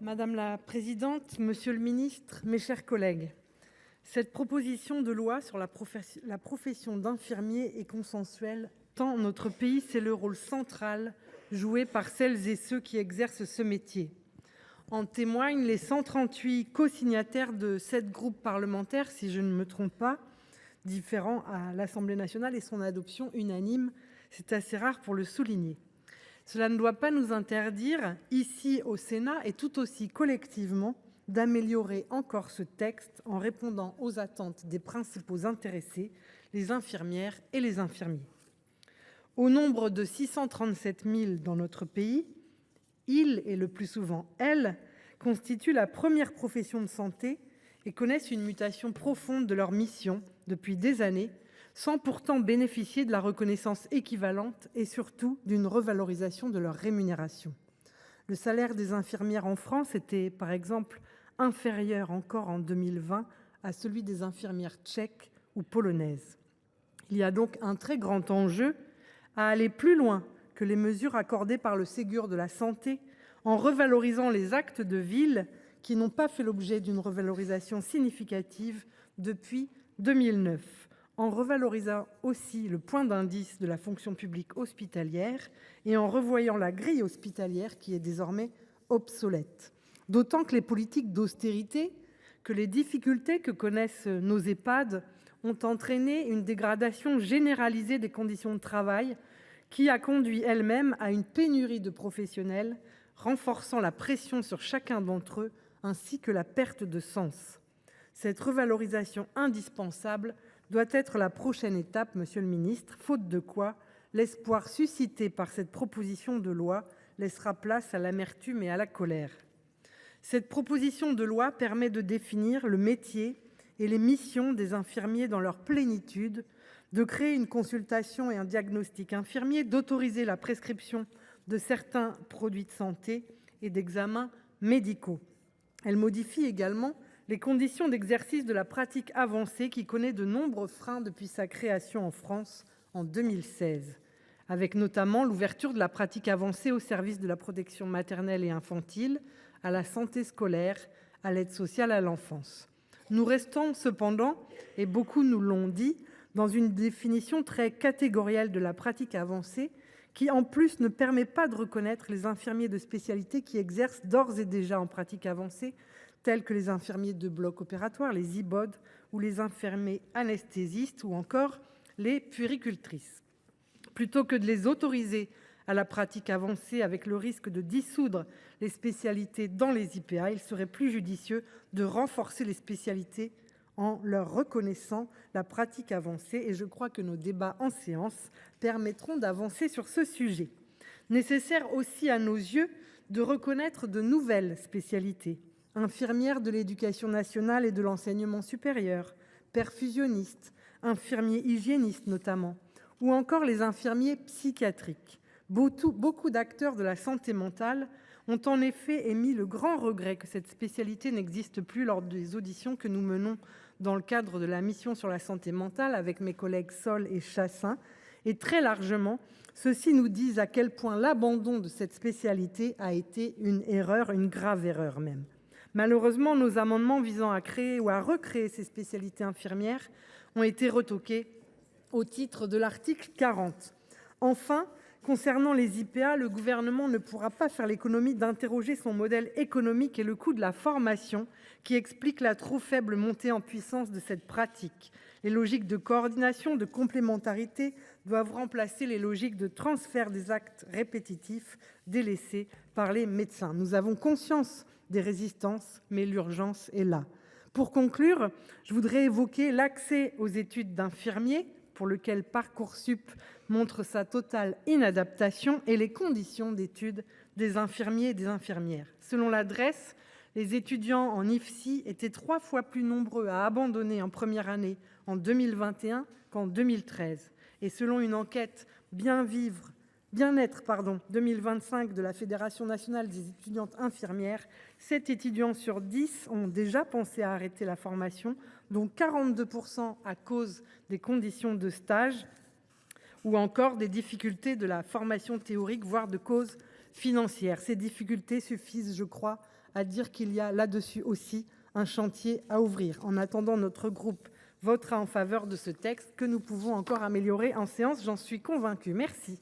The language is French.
Madame la présidente, monsieur le ministre, mes chers collègues, cette proposition de loi sur la profession d'infirmier est consensuelle, tant notre pays sait le rôle central joué par celles et ceux qui exercent ce métier. En témoignent les 138 cosignataires de 7 groupes parlementaires, si je ne me trompe pas, différents à l'Assemblée nationale et son adoption unanime. C'est assez rare pour le souligner. Cela ne doit pas nous interdire, ici au Sénat et tout aussi collectivement, d'améliorer encore ce texte en répondant aux attentes des principaux intéressés, les infirmières et les infirmiers. Au nombre de 637 000 dans notre pays, ils, et le plus souvent elles, constituent la première profession de santé et connaissent une mutation profonde de leur mission depuis des années, sans pourtant bénéficier de la reconnaissance équivalente et surtout d'une revalorisation de leur rémunération. Le salaire des infirmières en France était par exemple inférieur encore en 2020 à celui des infirmières tchèques ou polonaises. Il y a donc un très grand enjeu à aller plus loin que les mesures accordées par le Ségur de la santé en revalorisant les actes de ville qui n'ont pas fait l'objet d'une revalorisation significative depuis 2009, en revalorisant aussi le point d'indice de la fonction publique hospitalière et en revoyant la grille hospitalière qui est désormais obsolète. D'autant que les politiques d'austérité, que les difficultés que connaissent nos EHPAD ont entraîné une dégradation généralisée des conditions de travail qui a conduit elle-même à une pénurie de professionnels, renforçant la pression sur chacun d'entre eux ainsi que la perte de sens. Cette revalorisation indispensable doit être la prochaine étape, monsieur le ministre, faute de quoi l'espoir suscité par cette proposition de loi laissera place à l'amertume et à la colère. Cette proposition de loi permet de définir le métier et les missions des infirmiers dans leur plénitude, de créer une consultation et un diagnostic infirmier, d'autoriser la prescription de certains produits de santé et d'examens médicaux. Elle modifie également les conditions d'exercice de la pratique avancée qui connaît de nombreux freins depuis sa création en France en 2016, avec notamment l'ouverture de la pratique avancée au service de la protection maternelle et infantile, à la santé scolaire, à l'aide sociale à l'enfance. Nous restons cependant, et beaucoup nous l'ont dit, dans une définition très catégorielle de la pratique avancée qui en plus ne permet pas de reconnaître les infirmiers de spécialité qui exercent d'ores et déjà en pratique avancée, tels que les infirmiers de bloc opératoire, les IBOD, ou les infirmiers anesthésistes, ou encore les puéricultrices. Plutôt que de les autoriser à la pratique avancée avec le risque de dissoudre les spécialités dans les IPA, il serait plus judicieux de renforcer les spécialités en leur reconnaissant la pratique avancée, et je crois que nos débats en séance permettront d'avancer sur ce sujet. Nécessaire aussi à nos yeux de reconnaître de nouvelles spécialités. Infirmières de l'éducation nationale et de l'enseignement supérieur, perfusionnistes, infirmiers hygiénistes notamment, ou encore les infirmiers psychiatriques. Beaucoup d'acteurs de la santé mentale ont en effet émis le grand regret que cette spécialité n'existe plus lors des auditions que nous menons dans le cadre de la mission sur la santé mentale avec mes collègues Sol et Chassaing. Et très largement, ceux-ci nous disent à quel point l'abandon de cette spécialité a été une erreur, une grave erreur même. Malheureusement, nos amendements visant à créer ou à recréer ces spécialités infirmières ont été retoqués au titre de l'article 40. Enfin, concernant les IPA, le gouvernement ne pourra pas faire l'économie d'interroger son modèle économique et le coût de la formation qui explique la trop faible montée en puissance de cette pratique. Les logiques de coordination, de complémentarité doivent remplacer les logiques de transfert des actes répétitifs délaissés par les médecins. Nous avons conscience des résistances, mais l'urgence est là. Pour conclure, je voudrais évoquer l'accès aux études d'infirmiers, pour lequel Parcoursup montre sa totale inadaptation, et les conditions d'études des infirmiers et des infirmières. Selon la Drees, les étudiants en IFSI étaient 3 fois plus nombreux à abandonner en première année en 2021 qu'en 2013. Et selon une enquête Bien-être 2025 de la Fédération nationale des étudiantes infirmières, 7 étudiants sur 10 ont déjà pensé à arrêter la formation, dont 42% à cause des conditions de stage ou encore des difficultés de la formation théorique, voire de causes financières. Ces difficultés suffisent, je crois, à dire qu'il y a là-dessus aussi un chantier à ouvrir. En attendant, notre groupe votera en faveur de ce texte que nous pouvons encore améliorer en séance, j'en suis convaincue. Merci.